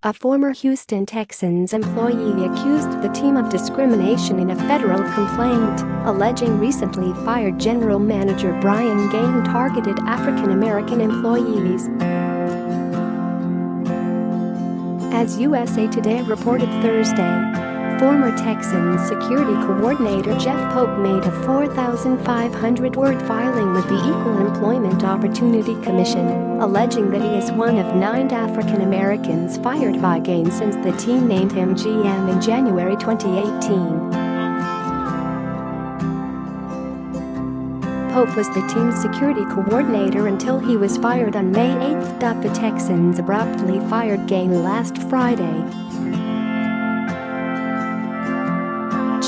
A former Houston Texans employee accused the team of discrimination in a federal complaint, alleging recently fired general manager Brian Gaine targeted African American employees. As USA Today reported Thursday, former Texans security coordinator Jeff Pope made a 4,500-word filing with the Equal Employment Opportunity Commission, alleging that he is one of 9 African Americans fired by Gaine since the team named him GM in January 2018. Pope was the team's security coordinator until he was fired on May 8. The Texans abruptly fired Gaine last Friday.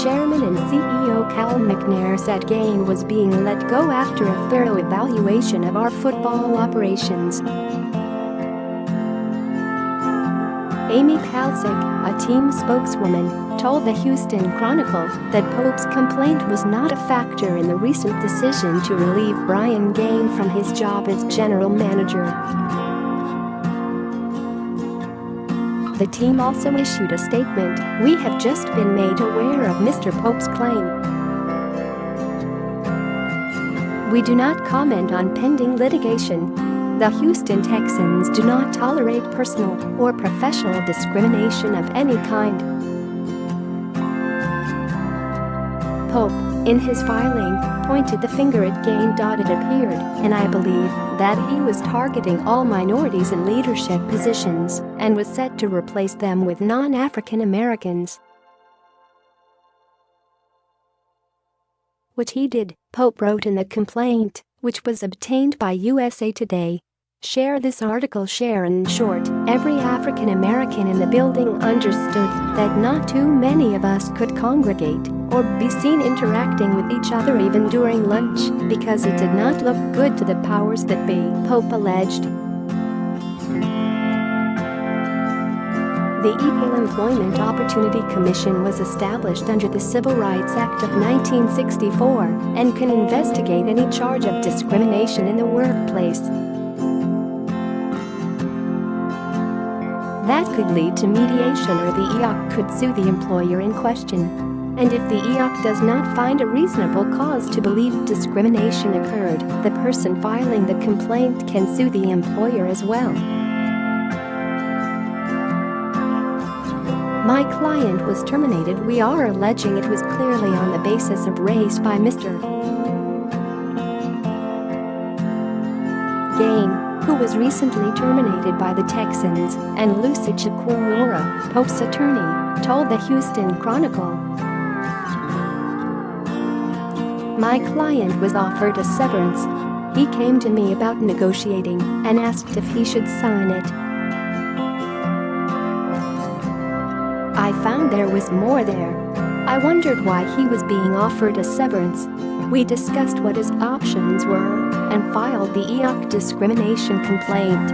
Chairman and CEO Cal McNair said Gaine was being let go after a thorough evaluation of our football operations. Amy Palcic, a team spokeswoman, told the Houston Chronicle that Pope's complaint was not a factor in the recent decision to relieve Brian Gaine from his job as general manager. The team also issued a statement: "We have just been made aware of Mr. Pope's claim. We do not comment on pending litigation. The Houston Texans do not tolerate personal or professional discrimination of any kind." Pope, in his filing, pointed the finger at Gaine. It appeared, and I believe, that he was targeting all minorities in leadership positions and was set to replace them with non-African Americans. Which he did, Pope wrote in the complaint, which was obtained by USA Today. Share this article. Share. In short, every African American in the building understood that not too many of us could congregate or be seen interacting with each other even during lunch because it did not look good to the powers that be, Pope alleged. The Equal Employment Opportunity Commission was established under the Civil Rights Act of 1964 and can investigate any charge of discrimination in the workplace that could lead to mediation, or the EOC could sue the employer in question. And if the EOC does not find a reasonable cause to believe discrimination occurred, the person filing the complaint can sue the employer as well. My client was terminated. We are alleging it was clearly on the basis of race by Mr. Gaine, who was recently terminated by the Texans, and Lucy Chakwurora, Pope's attorney, told the Houston Chronicle. My client was offered a severance. He came to me about negotiating and asked if he should sign it. I found there was more there. I wondered why he was being offered a severance. We discussed what his options were and filed the EOC discrimination complaint.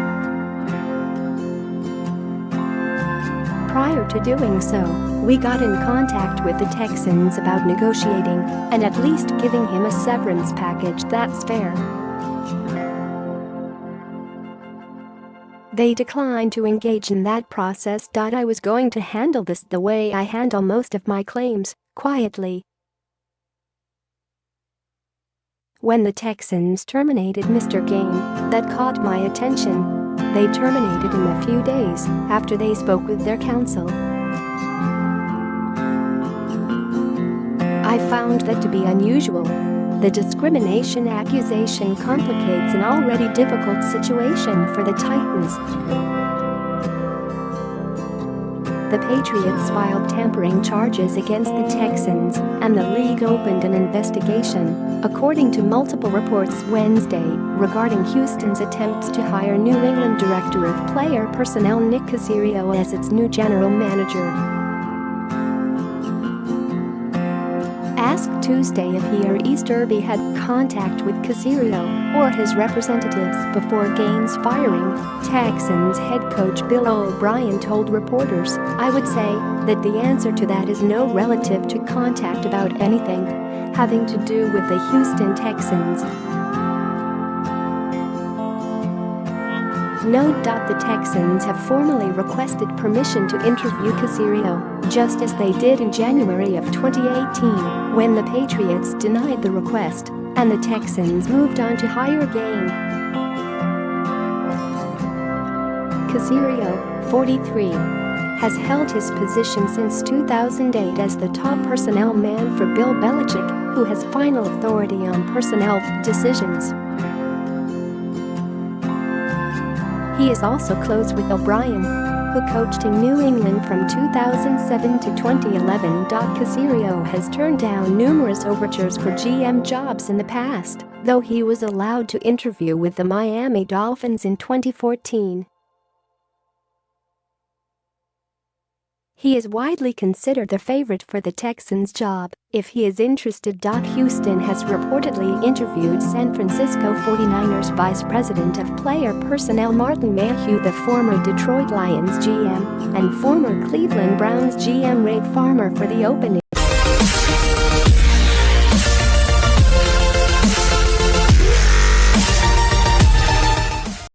Prior to doing so, we got in contact with the Texans about negotiating and at least giving him a severance package that's fair. They declined to engage in that process. I was going to handle this the way I handle most of my claims, quietly. When the Texans terminated Mr. Gaine, that caught my attention. They terminated him a few days after they spoke with their counsel. I found that to be unusual. The discrimination accusation complicates an already difficult situation for the Titans. The Patriots filed tampering charges against the Texans, and the league opened an investigation, according to multiple reports Wednesday, regarding Houston's attempts to hire New England Director of Player Personnel Nick Caserio as its new general manager. Asked Tuesday if he or Easterby had contact with Caserio or his representatives before Gaine's firing, Texans head coach Bill O'Brien told reporters, "I would say that the answer to that is no relative to contact about anything having to do with the Houston Texans." Note. The Texans have formally requested permission to interview Caserio, just as they did in January of 2018, when the Patriots denied the request, and the Texans moved on to hire Gaine. Caserio, 43, has held his position since 2008 as the top personnel man for Bill Belichick, who has final authority on personnel decisions. He is also close with O'Brien, who coached in New England from 2007 to 2011. Caserio has turned down numerous overtures for GM jobs in the past, though he was allowed to interview with the Miami Dolphins in 2014. He is widely considered the favorite for the Texans job if he is interested. Houston has reportedly interviewed San Francisco 49ers Vice President of Player Personnel Martin Mayhew, the former Detroit Lions GM, and former Cleveland Browns GM Ray Farmer for the opening.